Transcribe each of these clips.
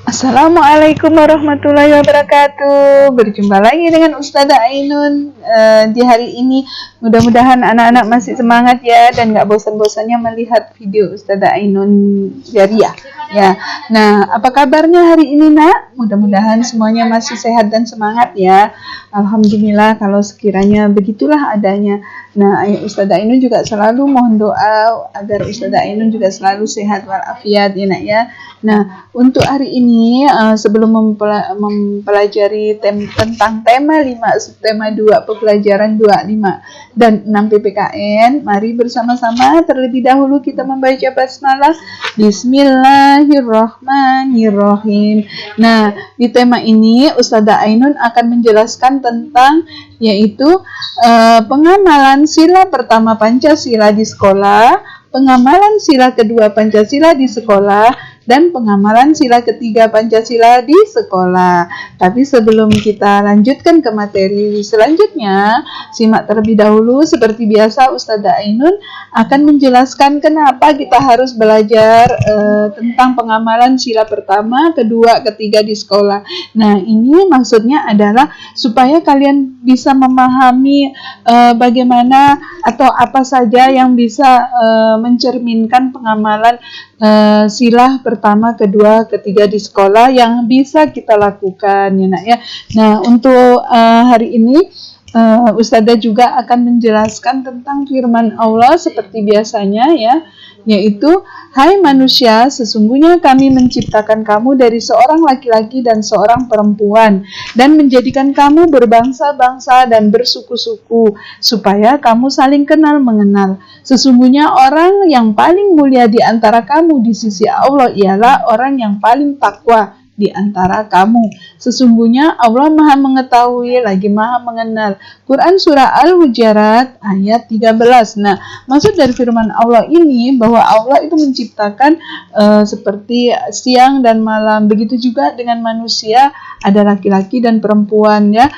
Assalamualaikum warahmatullahi wabarakatuh. Berjumpa lagi dengan Ustazah Ainun di hari ini. Mudah-mudahan anak-anak masih semangat ya dan gak bosan-bosannya melihat video Ustazah Ainun Jariah ya. Nah, apa kabarnya hari ini nak? Mudah-mudahan semuanya masih sehat dan semangat ya. Alhamdulillah kalau sekiranya begitulah adanya. Nah, Ustazah Ainun juga selalu mohon doa agar Ustazah Ainun juga selalu sehat walafiat ya nak ya. Nah, untuk hari ini sebelum mempelajari tentang tema 5, subtema 2, pembelajaran 25 dan 6 PPKN, mari bersama-sama terlebih dahulu kita membaca basmalah. Bismillahirrahmanirrahim. Nah, di tema ini Ustazah Ainun akan menjelaskan tentang yaitu pengamalan sila pertama Pancasila di sekolah, pengamalan sila kedua Pancasila di sekolah, dan pengamalan sila ketiga Pancasila di sekolah. Tapi sebelum kita lanjutkan ke materi selanjutnya, simak terlebih dahulu seperti biasa Ustazah Ainun akan menjelaskan kenapa kita harus belajar tentang pengamalan sila pertama, kedua, ketiga di sekolah. Nah, ini maksudnya adalah supaya kalian bisa memahami bagaimana atau apa saja yang bisa mencerminkan pengamalan sila pertama, kedua, ketiga di sekolah yang bisa kita lakukan ya nak ya. Nah, untuk hari ini Ustazah juga akan menjelaskan tentang firman Allah seperti biasanya ya, yaitu hai manusia, sesungguhnya kami menciptakan kamu dari seorang laki-laki dan seorang perempuan dan menjadikan kamu berbangsa-bangsa dan bersuku-suku supaya kamu saling kenal mengenal. Sesungguhnya orang yang paling mulia di antara kamu di sisi Allah ialah orang yang paling takwa di antara kamu. Sesungguhnya Allah Maha mengetahui lagi Maha mengenal. Quran surah Al-Hujurat ayat 13. Nah, maksud dari firman Allah ini bahwa Allah itu menciptakan seperti siang dan malam. Begitu juga dengan manusia, ada laki-laki dan perempuan ya,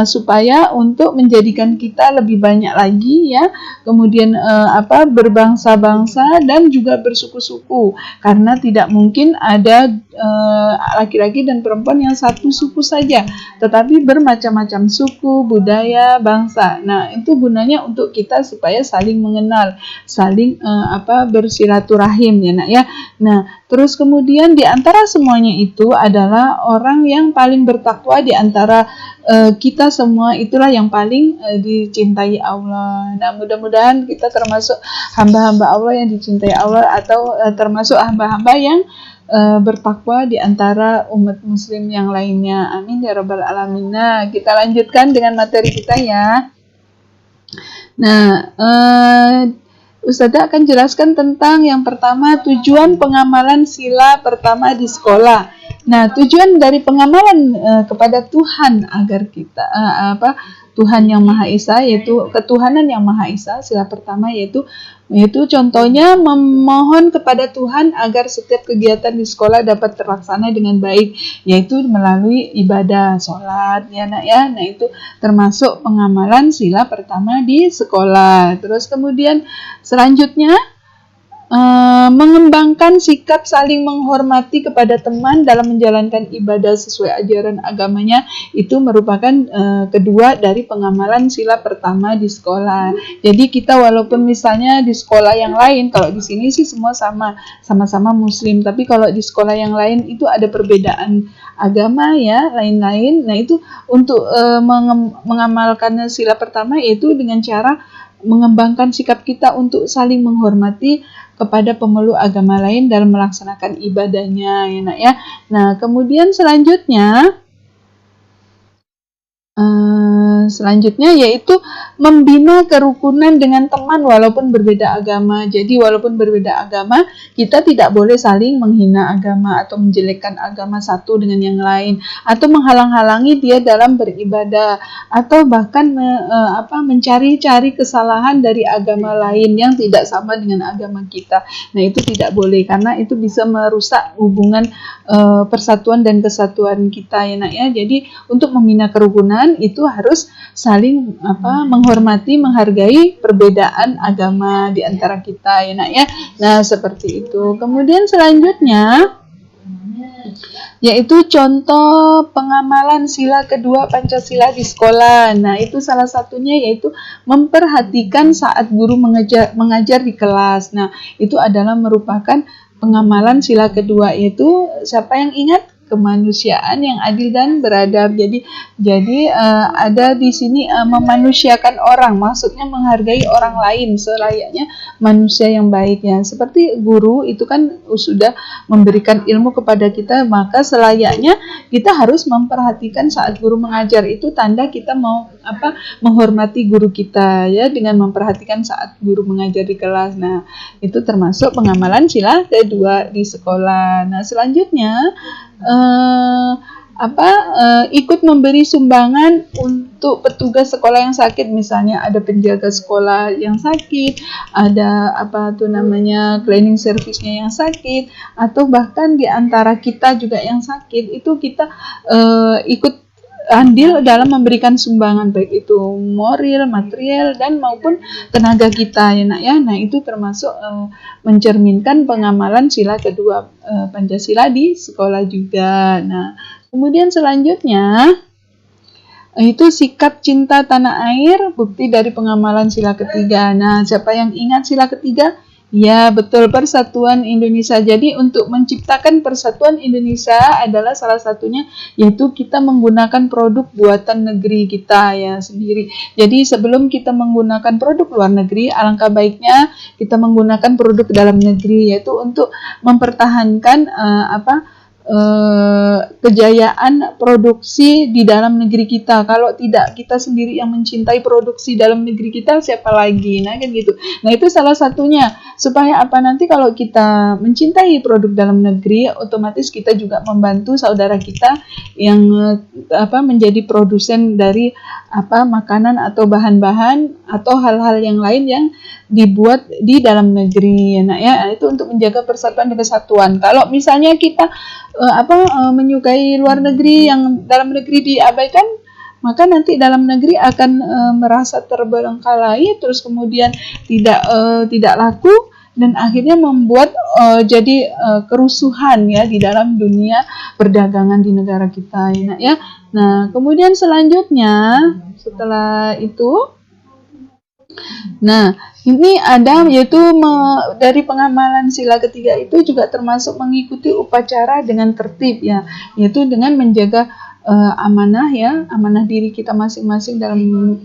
supaya untuk menjadikan kita lebih banyak lagi ya. Kemudian berbangsa-bangsa dan juga bersuku-suku. Karena tidak mungkin ada laki-laki dan perempuan yang satu suku saja, tetapi bermacam-macam suku, budaya, bangsa. Nah, itu gunanya untuk kita supaya saling mengenal, saling bersilaturahim ya nak ya. Nah, terus kemudian di antara semuanya itu adalah orang yang paling bertakwa di antara kita semua, itulah yang paling dicintai Allah. Nah, mudah-mudahan kita termasuk hamba-hamba Allah yang dicintai Allah atau termasuk hamba-hamba yang bertakwa di antara umat muslim yang lainnya. Amin ya rabbal alamin. Nah, kita lanjutkan dengan materi kita ya. Nah, Ustazah akan jelaskan tentang yang pertama, tujuan pengamalan sila pertama di sekolah. Nah, tujuan dari pengamalan kepada Tuhan agar kita Tuhan yang Maha Esa, yaitu ketuhanan yang Maha Esa, sila pertama yaitu contohnya memohon kepada Tuhan agar setiap kegiatan di sekolah dapat terlaksana dengan baik, yaitu melalui ibadah sholat ya nak ya. Nah, itu termasuk pengamalan sila pertama di sekolah. Terus kemudian selanjutnya mengembangkan sikap saling menghormati kepada teman dalam menjalankan ibadah sesuai ajaran agamanya, itu merupakan kedua dari pengamalan sila pertama di sekolah. Jadi kita walaupun misalnya di sekolah yang lain, kalau di sini sih semua sama-sama muslim, tapi kalau di sekolah yang lain itu ada perbedaan agama ya, lain-lain. Nah, itu untuk mengamalkan sila pertama yaitu dengan cara mengembangkan sikap kita untuk saling menghormati kepada pemeluk agama lain dalam melaksanakan ibadahnya ya nak ya. Nah, kemudian selanjutnya yaitu membina kerukunan dengan teman walaupun berbeda agama. Jadi walaupun berbeda agama, kita tidak boleh saling menghina agama atau menjelekkan agama satu dengan yang lain, atau menghalang-halangi dia dalam beribadah, atau bahkan mencari-cari kesalahan dari agama lain yang tidak sama dengan agama kita. Nah, itu tidak boleh karena itu bisa merusak hubungan persatuan dan kesatuan kita ya nak ya. Jadi untuk membina kerukunan itu harus saling menghormati, menghargai perbedaan agama di antara kita ya nak ya. Nah, seperti itu. Kemudian selanjutnya yaitu contoh pengamalan sila kedua Pancasila di sekolah. Nah, itu salah satunya yaitu memperhatikan saat guru mengajar di kelas. Nah, itu adalah merupakan pengamalan sila kedua, yaitu siapa yang ingat? Kemanusiaan yang adil dan beradab. Jadi ada di sini memanusiakan orang, maksudnya menghargai orang lain selayaknya manusia yang baik ya. Seperti guru itu kan sudah memberikan ilmu kepada kita, maka selayaknya kita harus memperhatikan saat guru mengajar. Itu tanda kita mau menghormati guru kita ya, dengan memperhatikan saat guru mengajar di kelas. Nah, itu termasuk pengamalan sila kedua di sekolah. Nah, selanjutnya ikut memberi sumbangan untuk petugas sekolah yang sakit. Misalnya ada penjaga sekolah yang sakit, ada cleaning service-nya yang sakit, atau bahkan di antara kita juga yang sakit, itu kita ikut andil dalam memberikan sumbangan, baik itu moral, material, dan maupun tenaga kita ya nak ya. Nah, itu termasuk mencerminkan pengamalan sila kedua Pancasila di sekolah juga. Nah, kemudian selanjutnya itu sikap cinta tanah air, bukti dari pengamalan sila ketiga. Nah, siapa yang ingat sila ketiga? Ya, betul, Persatuan Indonesia. Jadi untuk menciptakan Persatuan Indonesia adalah salah satunya yaitu kita menggunakan produk buatan negeri kita ya sendiri. Jadi sebelum kita menggunakan produk luar negeri, alangkah baiknya kita menggunakan produk dalam negeri, yaitu untuk mempertahankan kejayaan produksi di dalam negeri kita. Kalau tidak kita sendiri yang mencintai produksi dalam negeri kita, siapa lagi? Nah, kan gitu. Nah, itu salah satunya. Supaya nanti kalau kita mencintai produk dalam negeri, otomatis kita juga membantu saudara kita yang menjadi produsen dari makanan atau bahan-bahan atau hal-hal yang lain yang dibuat di dalam negeri. Nah, ya, itu untuk menjaga persatuan dan kesatuan. Kalau misalnya kita menyukai luar negeri, yang dalam negeri diabaikan, maka nanti dalam negeri akan merasa terbengkalai, terus kemudian tidak laku, dan akhirnya membuat jadi kerusuhan ya di dalam dunia perdagangan di negara kita ya. Nah, kemudian selanjutnya setelah itu, nah, ini ada yaitu dari pengamalan sila ketiga itu juga termasuk mengikuti upacara dengan tertib ya, yaitu dengan menjaga amanah ya, amanah diri kita masing-masing dalam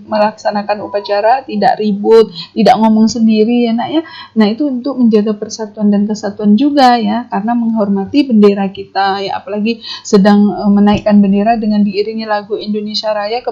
melaksanakan upacara, tidak ribut, tidak ngomong sendiri ya nak ya. Nah, itu untuk menjaga persatuan dan kesatuan juga ya, karena menghormati bendera kita ya, apalagi sedang menaikkan bendera dengan diiringi lagu Indonesia Raya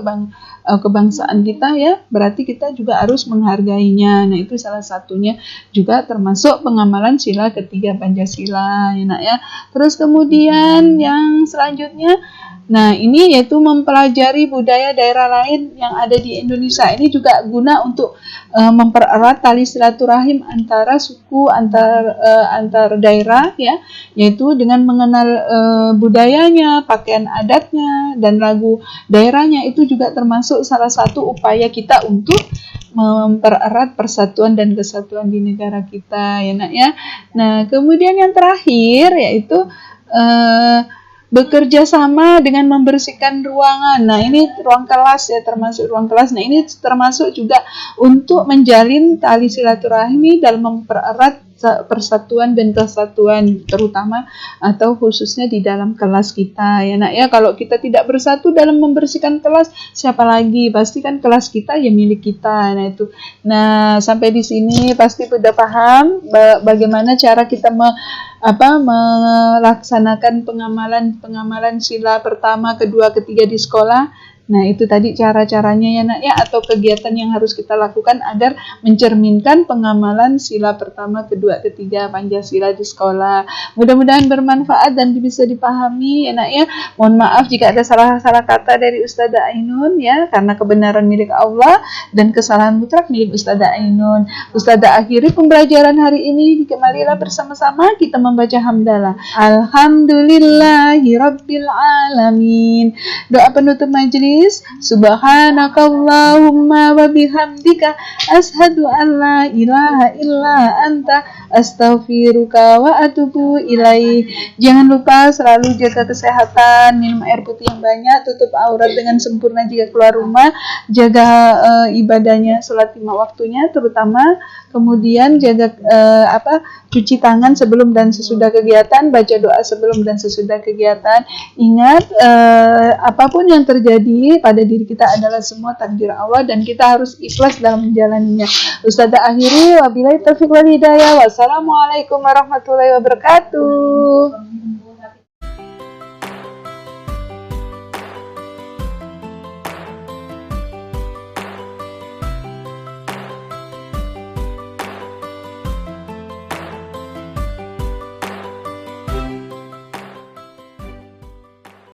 kebangsaan kita ya, berarti kita juga harus menghargainya. Nah, itu salah satunya juga termasuk pengamalan sila ketiga Pancasila ya nak ya. Terus kemudian yang selanjutnya, nah ini yaitu mempelajari budaya daerah lain yang ada di Indonesia. Ini juga guna untuk mempererat tali silaturahim antara suku, antar daerah ya, yaitu dengan mengenal budayanya, pakaian adatnya, dan lagu daerahnya. Itu juga termasuk salah satu upaya kita untuk mempererat persatuan dan kesatuan di negara kita ya nak ya. Nah, kemudian yang terakhir yaitu bekerja sama dengan membersihkan ruangan. Nah, ini ruang kelas ya, termasuk ruang kelas. Nah, ini termasuk juga untuk menjalin tali silaturahmi dalam mempererat persatuan dan kesatuan, terutama atau khususnya di dalam kelas kita ya nak ya. Kalau kita tidak bersatu dalam membersihkan kelas, siapa lagi? Pasti kan kelas kita ya milik kita. Nah, itu. Nah, sampai di sini pasti sudah paham bagaimana cara kita melaksanakan pengamalan sila pertama, kedua, ketiga di sekolah. Nah, itu tadi cara-caranya ya nak ya, atau kegiatan yang harus kita lakukan agar mencerminkan pengamalan sila pertama, kedua, ketiga Pancasila di sekolah. Mudah-mudahan bermanfaat dan bisa dipahami ya nak ya. Mohon maaf jika ada salah-salah kata dari Ustazah Ainun ya, karena kebenaran milik Allah dan kesalahan mutlak milik Ustazah Ainun. Ustazah akhiri pembelajaran hari ini. Marilah bersama-sama kita membaca hamdalah. Alhamdulillahirabbil alamin. Doa penutup majelis. tulis subhanakallahumma wa bihamdika asyhadu an la ilaha illa anta astaghfiruka wa atubu ilaih. Jangan lupa selalu jaga kesehatan, minum air putih yang banyak, tutup aurat dengan sempurna jika keluar rumah, jaga ibadahnya, sholat 5 waktunya terutama, kemudian jaga cuci tangan sebelum dan sesudah kegiatan, baca doa sebelum dan sesudah kegiatan. Ingat, apapun yang terjadi pada diri kita adalah semua takdir Allah dan kita harus ikhlas dalam menjalaninya. Ustazah akhiri, wabillahi taufiq wal hidayah. Wassalamualaikum warahmatullahi wabarakatuh.